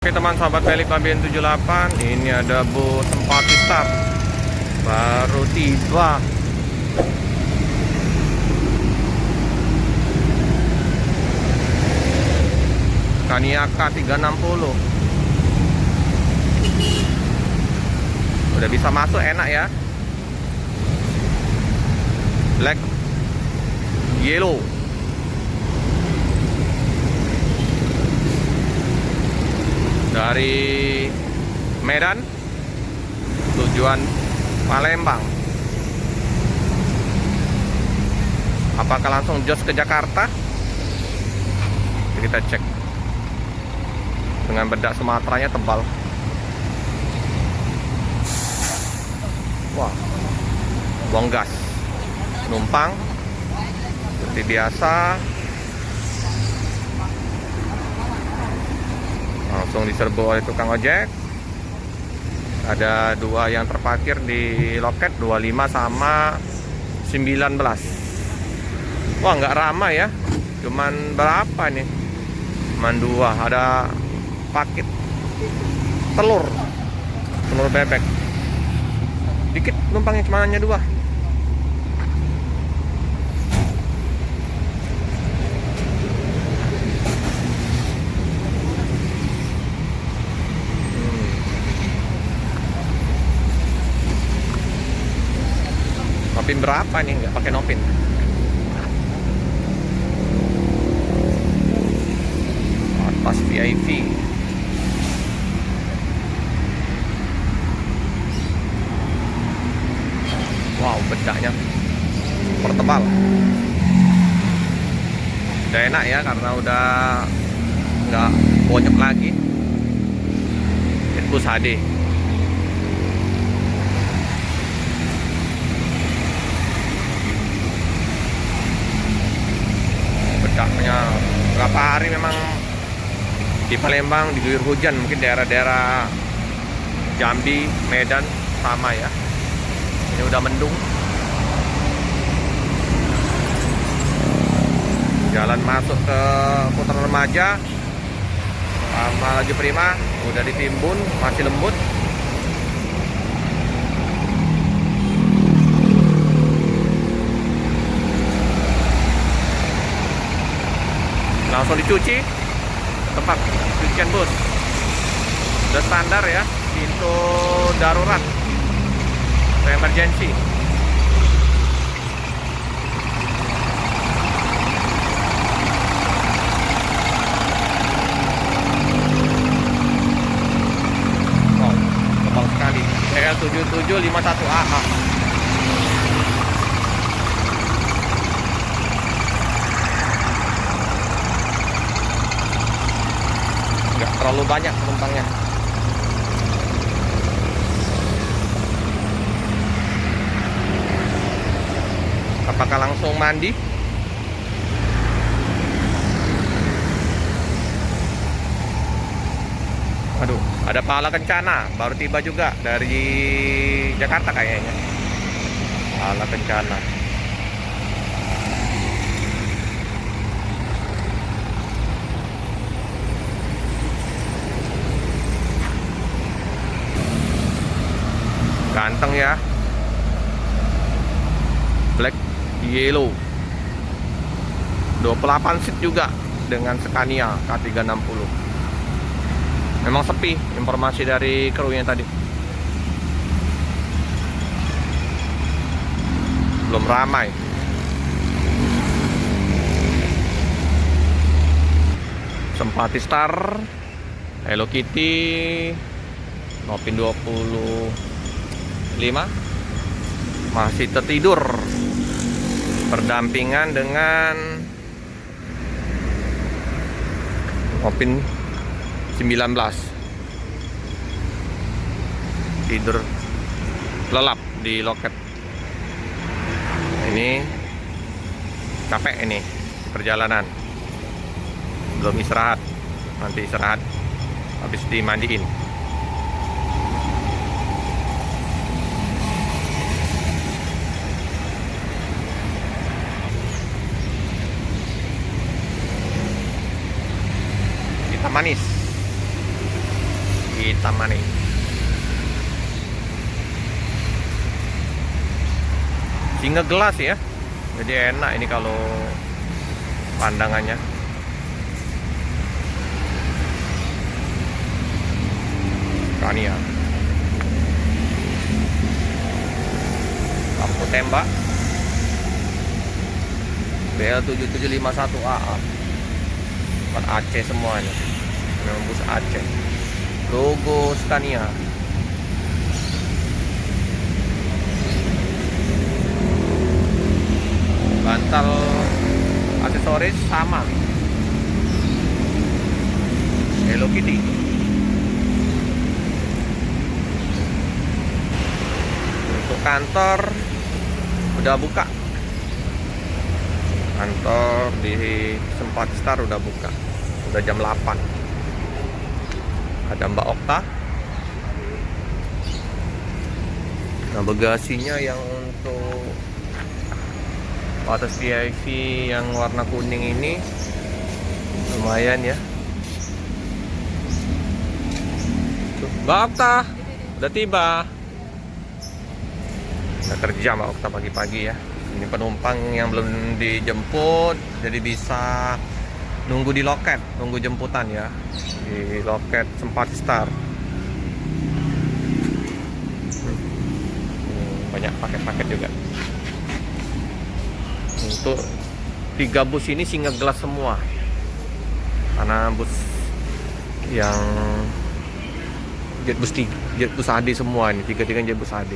Oke teman sahabat Pelik Labian 78, ini ada bus Empati Star baru tiba. Kaniaka 360 udah bisa masuk, enak ya. Black Yellow dari Medan tujuan Palembang. Apakah langsung jos ke Jakarta? Kita cek. Dengan bedak Sumateranya tebal. Wah, buang gas. Numpang seperti biasa. Langsung diserbu oleh tukang ojek. Ada dua yang terparkir di loket, 25 sama 19. Wah, nggak ramai ya. Cuman berapa nih? Cuman dua. Ada paket telur bebek. Dikit numpangnya, cuma hanya dua. Nopin berapa nih? Nggak pakai Nopin. Atas VIP. Wow, bedaknya pertebal. Udah enak ya, karena udah nggak bonyok lagi. Infus HD. Bedaknya berapa hari memang di Palembang diguyur hujan, mungkin daerah-daerah Jambi, Medan sama ya. Ini udah mendung. Jalan masuk ke Putaran Remaja sama Laju Prima udah ditimbun, masih lembut. Langsung dicuci tempat cucian bus. Udah standar ya, pintu darurat, emergency. Wow, tebal sekali. CL7751AA. Nggak terlalu banyak penumpangnya. Apakah langsung mandi? Aduh, ada Pahala Kencana baru tiba juga dari Jakarta kayaknya. Pahala Kencana. Ganteng ya. Black Yellow 28 seat juga dengan Scania K360. Memang sepi, informasi dari krunya tadi. Belum ramai. Empati Star, Hello Kitty, Nopin 25 masih tertidur berdampingan dengan Nopin 19. Tidur lelap di loket. Ini capek ini perjalanan, belum istirahat. Nanti istirahat habis dimandiin. Kita manis. hitam manis. Singa gelas ya, jadi enak ini kalau pandangannya. Scania. Lampu tembak BL7751AA, buat Aceh semuanya, memang bus Aceh, logo Scania. Bantal aksesoris sama, Hello Kitty. Untuk kantor udah buka, kantor di Sempat Star udah buka, udah jam 8. Ada Mbak Okta. Nah, bagasinya yang untuk atas VIP yang warna kuning ini lumayan ya. Mbak Okta udah tiba. Udah kerja Mbak Okta pagi-pagi ya. Ini penumpang yang belum dijemput, jadi bisa nunggu di loket, nunggu jemputan ya, di loket Sempat Star. Banyak paket-paket juga. Untuk 3 bus ini singa gelas semua, karena bus yang jet bus AD semua ini, 3 jet bus AD.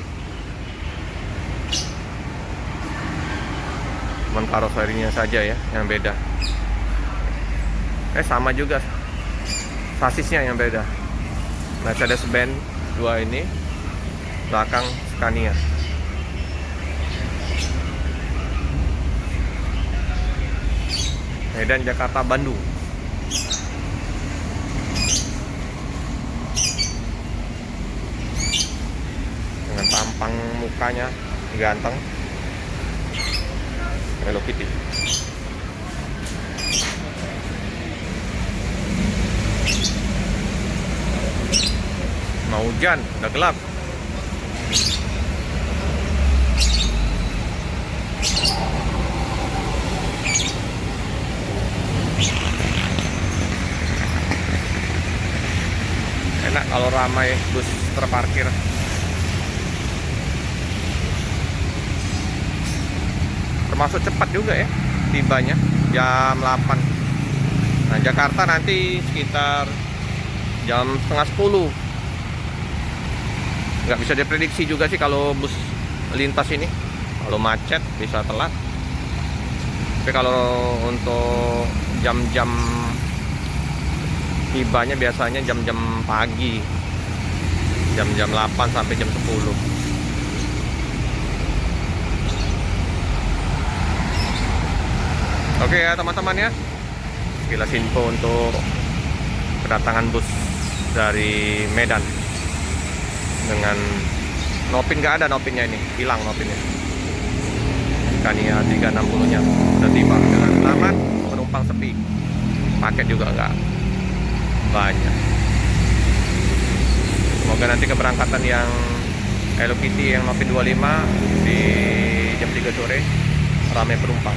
Cuman karoserinya saja ya yang beda. Sama juga sasisnya yang beda. Mercedes-Benz 2 ini, belakang Scania. Medan, Jakarta, Bandung. Dengan tampang mukanya ganteng, Hello Kitty. Mau hujan, udah gelap. Enak kalau ramai bus terparkir. Termasuk cepat juga ya tibanya, jam 8. Nah, Jakarta nanti sekitar jam setengah 10. Nggak bisa diprediksi juga sih kalau bus lintas ini. Kalau macet bisa telat. Tapi kalau untuk jam-jam tibanya biasanya jam-jam pagi, jam-jam 8 sampai jam 10. Oke ya teman-teman ya, sekilas info untuk kedatangan bus dari Medan dengan nopin. Nggak ada nopinnya, ini hilang nopinnya. Scania 360 nya udah tiba dengan selamat, penumpang sepi, paket juga nggak banyak. Semoga nanti keberangkatan yang Hello Kitty yang nopin 25 di jam 3 sore ramai penumpang.